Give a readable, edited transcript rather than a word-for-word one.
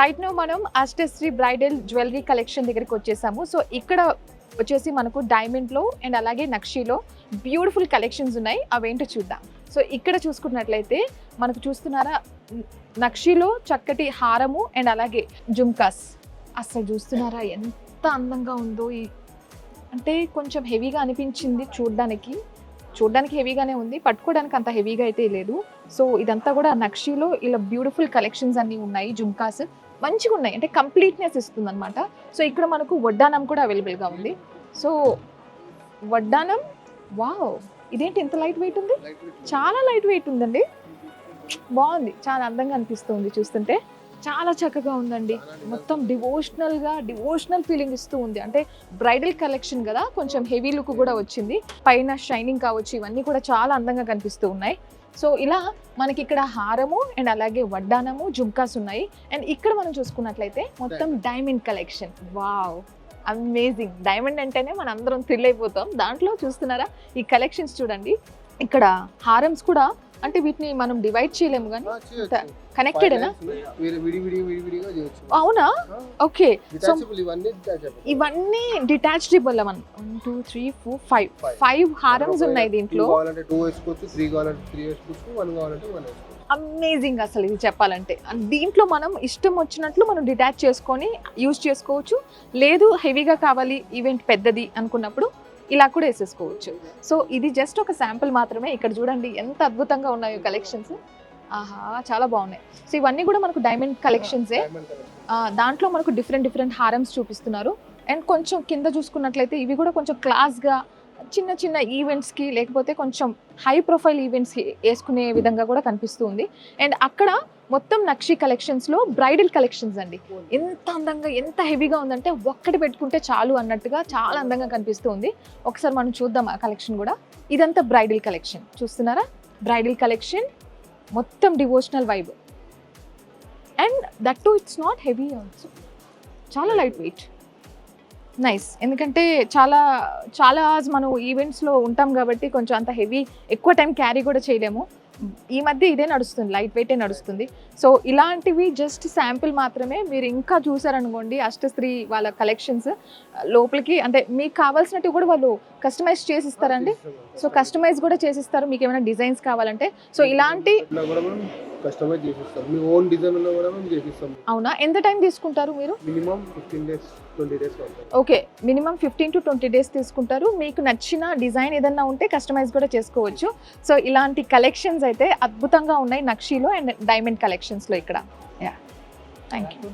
Right no మనం అష్టశ్రీ bridal jewellery collection దగ్గరికి వచ్చేసాము. సో ఇక్కడ వచ్చేసి మనకు డైమండ్లో అండ్ అలాగే నక్షీలో బ్యూటిఫుల్ కలెక్షన్స్ ఉన్నాయి, అవేంటో చూద్దాం. సో ఇక్కడ చూసుకున్నట్లయితే మనకు చూస్తున్నారా నక్షీలో చక్కటి హారము అండ్ అలాగే జుమ్కాస్. అసలు చూస్తున్నారా ఎంత అందంగా ఉందో. అంటే కొంచెం హెవీగా అనిపించింది చూడడానికి హెవీగానే ఉంది, పట్టుకోవడానికి అంత హెవీగా అయితే లేదు. సో ఇదంతా కూడా నక్షీలో ఇలా బ్యూటిఫుల్ కలెక్షన్స్ అన్నీ ఉన్నాయి. జుమ్కాస్ మంచిగా ఉన్నాయి, అంటే కంప్లీట్నెస్ ఇస్తుంది అనమాట. సో ఇక్కడ మనకు వడ్డానం కూడా అవైలబుల్గా ఉంది. సో వడ్డానం వావ్, ఇదేంటి ఇంత లైట్ వెయిట్ ఉంది, చాలా లైట్ వెయిట్ ఉందండి, బాగుంది, చాలా అందంగా అనిపిస్తుంది చూస్తుంటే. చాలా చక్కగా ఉందండి, మొత్తం డివోషనల్ ఫీలింగ్ ఇస్తూ ఉంది. అంటే బ్రైడల్ కలెక్షన్ కదా, కొంచెం హెవీ లుక్ కూడా వచ్చింది, పైన షైనింగ్ కావచ్చు, ఇవన్నీ కూడా చాలా అందంగా కనిపిస్తూ ఉన్నాయి. సో ఇలా మనకి ఇక్కడ హారము అండ్ అలాగే వడ్డానము జుమ్కాస్ ఉన్నాయి. అండ్ ఇక్కడ మనం చూసుకున్నట్లయితే మొత్తం diamond collection. Wow, amazing. Diamond అంటేనే మనం అందరం థ్రిల్ అయిపోతాం. దాంట్లో చూస్తున్నారా ఈ కలెక్షన్స్ చూడండి. ఇక్కడ హారమ్స్ కూడా, అంటే వీటిని మనం డివైడ్ చేయలేము కానీ కనెక్టెడేనా? అవునా, ఓకే. సో ఇవన్నీ డిటాచబుల్. 1 2 3 4 5 హారమ్స్ ఉన్నాయి దీంట్లో. అమేజింగ్ అసలు ఇది చెప్పాలంటే. దీంట్లో మనం ఇష్టం వచ్చినట్లు మనం డిటాచ్ చేసుకొని యూజ్ చేసుకోవచ్చు. లేదు హెవీగా కావాలి, ఈవెంట్ పెద్దది అనుకున్నప్పుడు ఇలా కూడా వేసేసుకోవచ్చు. సో ఇది జస్ట్ ఒక శాంపుల్ మాత్రమే. ఇక్కడ చూడండి ఎంత అద్భుతంగా ఉన్నాయో కలెక్షన్స్. ఆహా, చాలా బాగున్నాయి. సో ఇవన్నీ కూడా మనకు డైమండ్ కలెక్షన్సే. దాంట్లో మనకు డిఫరెంట్ హారమ్స్ చూపిస్తున్నారు. అండ్ కొంచెం కింద చూసుకున్నట్లయితే ఇవి కూడా కొంచెం క్లాస్గా చిన్న ఈవెంట్స్కి లేకపోతే కొంచెం హై ప్రొఫైల్ ఈవెంట్స్కి వేసుకునే విధంగా కూడా కనిపిస్తూ ఉంది. అండ్ అక్కడ మొత్తం నక్షి కలెక్షన్స్లో బ్రైడల్ కలెక్షన్స్ అండి. ఎంత అందంగా ఎంత హెవీగా ఉందంటే ఒక్కటి పెట్టుకుంటే చాలు అన్నట్టుగా చాలా అందంగా కనిపిస్తూ ఉంది. ఒకసారి మనం చూద్దాం ఆ కలెక్షన్ కూడా. ఇదంతా బ్రైడల్ కలెక్షన్ చూస్తున్నారా, బ్రైడల్ కలెక్షన్ మొత్తం devotional vibe. And that to it's not heavy also, చాలా లైట్ వెయిట్, నైస్. ఎందుకంటే చాలా మనం ఈవెంట్స్లో ఉంటాం కాబట్టి కొంచెం అంత హెవీ ఎక్కువ టైం క్యారీ కూడా చేయలేము. ఈ మధ్య ఇదే నడుస్తుంది, లైట్ వెయిటే నడుస్తుంది. సో ఇలాంటివి జస్ట్ శాంపిల్ మాత్రమే. మీరు ఇంకా చూసారనుకోండి అష్టశ్రీ వాళ్ళ కలెక్షన్స్ లోపలికి, అంటే మీకు కావాల్సినట్టు కూడా వాళ్ళు కస్టమైజ్ చేసిస్తారండి. సో కస్టమైజ్ కూడా చేసిస్తారు మీకు ఏమైనా డిజైన్స్ కావాలంటే. సో ఇలాంటి కస్టమైజ్ చేసిస్తాం, మీ ఓన్ డిజైన్ ఉన్నా కూడా మేము చేసిస్తాం. అవునా, ఎంత టైం తీసుకుంటారు మీరు? Minimum 15 days 20 days. Okay, minimum 15 to 20 days తీసుకుంటారు. మీకు నచ్చిన డిజైన్ ఏదన్నా ఉంటే కస్టమైజ్ కూడా చేసుకోవచ్చు. సో ఇలాంటి కలెక్షన్స్ అయితే అద్భుతంగా ఉన్నాయి నక్షీలో అండ్ డైమండ్ కలెక్షన్స్లో ఇక్కడ. Yeah, thank you.